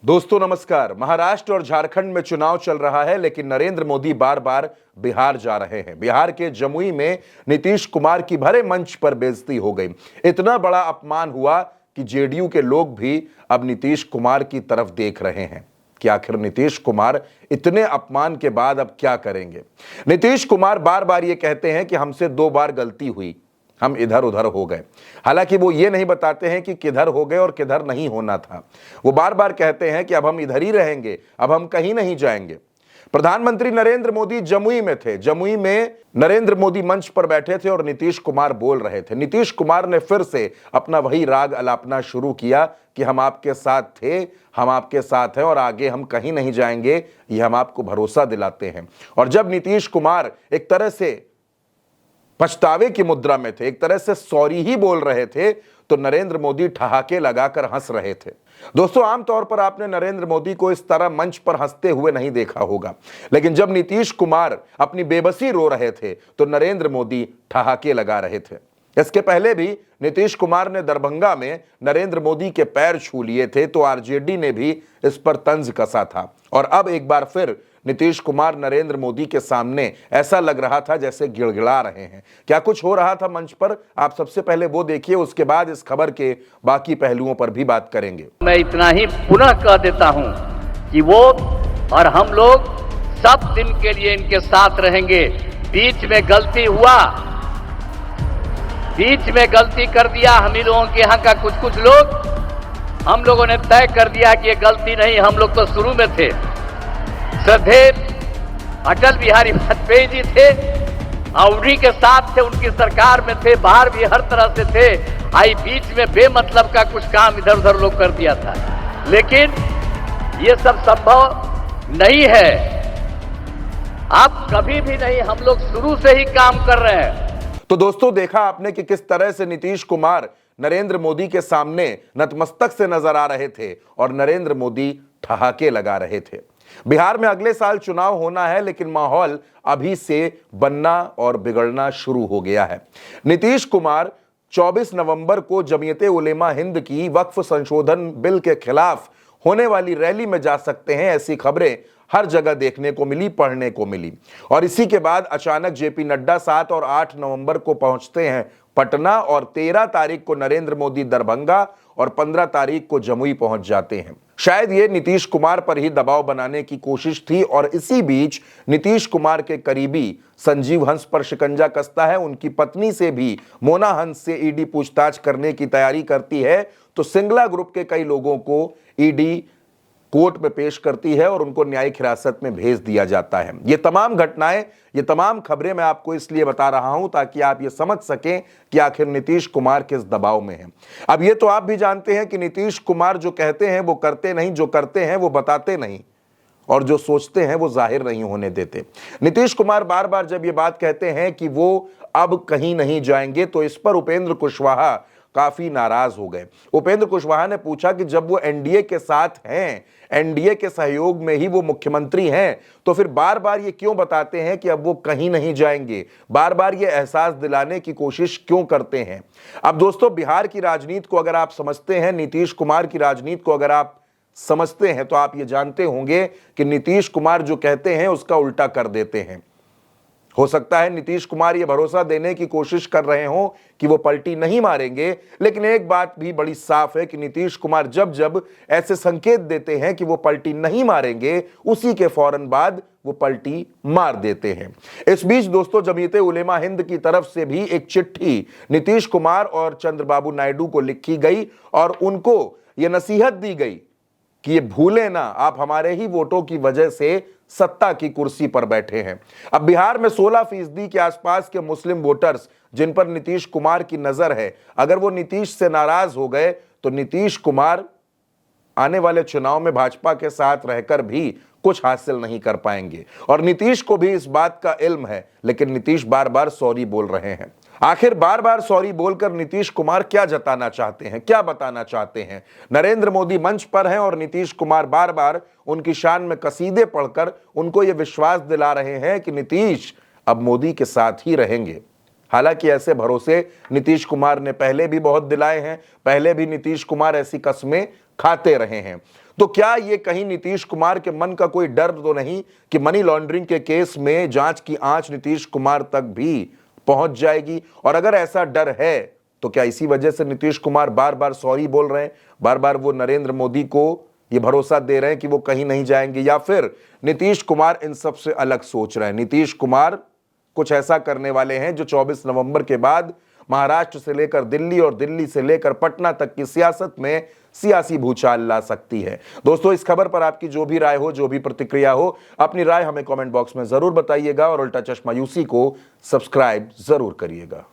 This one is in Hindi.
दोस्तों नमस्कार। महाराष्ट्र और झारखंड में चुनाव चल रहा है, लेकिन नरेंद्र मोदी बार बार बिहार जा रहे हैं। बिहार के जमुई में नीतीश कुमार की भरे मंच पर बेइज्जती हो गई। इतना बड़ा अपमान हुआ कि जेडीयू के लोग भी अब नीतीश कुमार की तरफ देख रहे हैं कि आखिर नीतीश कुमार इतने अपमान के बाद अब क्या करेंगे। नीतीश कुमार बार बार ये कहते हैं कि हमसे 2 बार गलती हुई, हम इधर उधर हो गए। हालांकि वो ये नहीं बताते हैं कि किधर हो गए और किधर नहीं होना था। वो बार बार कहते हैं कि अब हम इधर ही रहेंगे, अब हम कहीं नहीं जाएंगे। प्रधानमंत्री नरेंद्र मोदी जमुई में थे। जमुई में नरेंद्र मोदी मंच पर बैठे थे और नीतीश कुमार बोल रहे थे। नीतीश कुमार ने फिर से अपना वही राग अलापना शुरू किया कि हम आपके साथ थे, हम आपके साथ हैं और आगे हम कहीं नहीं जाएंगे, ये हम आपको भरोसा दिलाते हैं। और जब नीतीश कुमार एक तरह से पछतावे की मुद्रा में थे, एक तरह से सॉरी ही बोल रहे थे, तो नरेंद्र मोदी ठहाके लगाकर हंस रहे थे। दोस्तों, आमतौर पर आपने नरेंद्र मोदी को इस तरह मंच पर हंसते हुए नहीं देखा होगा, लेकिन जब नीतीश कुमार अपनी बेबसी रो रहे थे तो नरेंद्र मोदी ठहाके लगा रहे थे। इसके पहले भी नीतीश कुमार ने दरभंगा में नरेंद्र मोदी के पैर छू लिए थे तो आरजेडी ने भी इस पर तंज कसा था। और अब एक बार फिर नीतीश कुमार नरेंद्र मोदी के सामने ऐसा लग रहा था जैसे गिड़गिड़ा रहे हैं। क्या कुछ हो रहा था मंच पर, आप सबसे पहले वो देखिए, उसके बाद इस खबर के बाकी पहलुओं पर भी बात करेंगे। मैं इतना ही पुनः कह देता हूं कि वो और हम लोग सब दिन के लिए इनके साथ रहेंगे। बीच में गलती हुआ, बीच में गलती कर दिया हम ही लोगों के यहाँ का कुछ लोग, हम लोगों ने तय कर दिया कि ये गलती नहीं, हम लोग तो शुरू में थे। श्रद्धे अटल बिहारी वाजपेयी जी थे, उन्हीं के साथ थे, उनकी सरकार में थे, बाहर भी हर तरह से थे। आई बीच में बेमतलब का कुछ काम इधर उधर लोग कर दिया था, लेकिन ये सब संभव नहीं है। अब कभी भी नहीं, हम लोग शुरू से ही काम कर रहे हैं। तो दोस्तों, देखा आपने कि किस तरह से नीतीश कुमार नरेंद्र मोदी के सामने नतमस्तक से नजर आ रहे थे और नरेंद्र मोदी ठहाके लगा रहे थे। बिहार में अगले साल चुनाव होना है, लेकिन माहौल अभी से बनना और बिगड़ना शुरू हो गया है। नीतीश कुमार 24 नवंबर को जमीयते उलेमा हिंद की वक्फ संशोधन बिल के खिलाफ होने वाली रैली में जा सकते हैं, ऐसी खबरें हर जगह देखने को मिली, पढ़ने को मिली। और इसी के बाद अचानक जेपी नड्डा 7 और 8 नवंबर को पहुंचते हैं पटना और 13 तारीख को नरेंद्र मोदी दरभंगा और 15 तारीख को जमुई पहुंच जाते हैं। शायद ये नीतीश कुमार पर ही दबाव बनाने की कोशिश थी और इसी बीच नीतीश कुमार के करीबी संजीव हंस पर शिकंजा कसता है। उनकी पत्नी से भी, मोना हंस से ईडी पूछताछ करने की तैयारी करती है, तो सिंगला ग्रुप के कई लोगों को ईडी कोर्ट में पेश करती है और उनको न्यायिक हिरासत में भेज दिया जाता है। ये तमाम घटनाएं, ये तमाम खबरें मैं आपको इसलिए बता रहा हूं ताकि आप ये समझ सकें कि आखिर नीतीश कुमार किस दबाव में हैं। अब ये तो आप भी जानते हैं कि नीतीश कुमार जो कहते हैं वो करते नहीं, जो करते हैं वो बताते नहीं, और जो सोचते हैं वो जाहिर नहीं होने देते। नीतीश कुमार बार बार जब ये बात कहते हैं कि वो अब कहीं नहीं जाएंगे, तो इस पर उपेंद्र कुशवाहा काफी नाराज हो गए। उपेंद्र कुशवाहा ने पूछा कि जब वो एनडीए के साथ हैं, एनडीए के सहयोग में ही वो मुख्यमंत्री हैं, तो फिर बार बार ये क्यों बताते हैं कि अब वो कहीं नहीं जाएंगे, बार बार ये एहसास दिलाने की कोशिश क्यों करते हैं। अब दोस्तों, बिहार की राजनीति को अगर आप समझते हैं, नीतीश कुमार की राजनीति को अगर आप समझते हैं, तो आप ये जानते होंगे कि नीतीश कुमार जो कहते हैं उसका उल्टा कर देते हैं। हो सकता है नीतीश कुमार ये भरोसा देने की कोशिश कर रहे हों कि वो पलटी नहीं मारेंगे, लेकिन एक बात भी बड़ी साफ है कि नीतीश कुमार जब जब ऐसे संकेत देते हैं कि वो पलटी नहीं मारेंगे, उसी के फौरन बाद वो पलटी मार देते हैं। इस बीच दोस्तों, जमीयते उलेमा हिंद की तरफ से भी एक चिट्ठी नीतीश कुमार और चंद्रबाबू नायडू को लिखी गई और उनको ये नसीहत दी गई कि ये भूले ना, आप हमारे ही वोटों की वजह से सत्ता की कुर्सी पर बैठे हैं। अब बिहार में 16% के आसपास के मुस्लिम वोटर्स जिन पर नीतीश कुमार की नजर है, अगर वो नीतीश से नाराज हो गए तो नीतीश कुमार आने वाले चुनाव में भाजपा के साथ रहकर भी कुछ हासिल नहीं कर पाएंगे। और नीतीश को भी इस बात का इल्म है, लेकिन नीतीश बार बार सॉरी बोल रहे हैं। आखिर बार बार सॉरी बोलकर नीतीश कुमार क्या जताना चाहते हैं, क्या बताना चाहते हैं। नरेंद्र मोदी मंच पर हैं और नीतीश कुमार बार बार उनकी शान में कसीदे पढ़कर उनको यह विश्वास दिला रहे हैं कि नीतीश अब मोदी के साथ ही रहेंगे। हालांकि ऐसे भरोसे नीतीश कुमार ने पहले भी बहुत दिलाए हैं, पहले भी नीतीश कुमार ऐसी कस्में खाते रहे हैं। तो क्या ये कहीं नीतीश कुमार के मन का कोई डर तो नहीं कि मनी लॉन्ड्रिंग के केस में जांच की आंच नीतीश कुमार तक भी पहुंच जाएगी? और अगर ऐसा डर है तो क्या इसी वजह से नीतीश कुमार बार बार सॉरी बोल रहे हैं, बार बार वो नरेंद्र मोदी को ये भरोसा दे रहे हैं कि वो कहीं नहीं जाएंगे? या फिर नीतीश कुमार इन सब से अलग सोच रहे हैं? नीतीश कुमार कुछ ऐसा करने वाले हैं जो 24 नवंबर के बाद महाराष्ट्र से लेकर दिल्ली और दिल्ली से लेकर पटना तक की सियासत में सियासी भूचाल ला सकती है। दोस्तों, इस खबर पर आपकी जो भी राय हो, जो भी प्रतिक्रिया हो, अपनी राय हमें कमेंट बॉक्स में जरूर बताइएगा और उल्टा चश्मा यूसी को सब्सक्राइब जरूर करिएगा।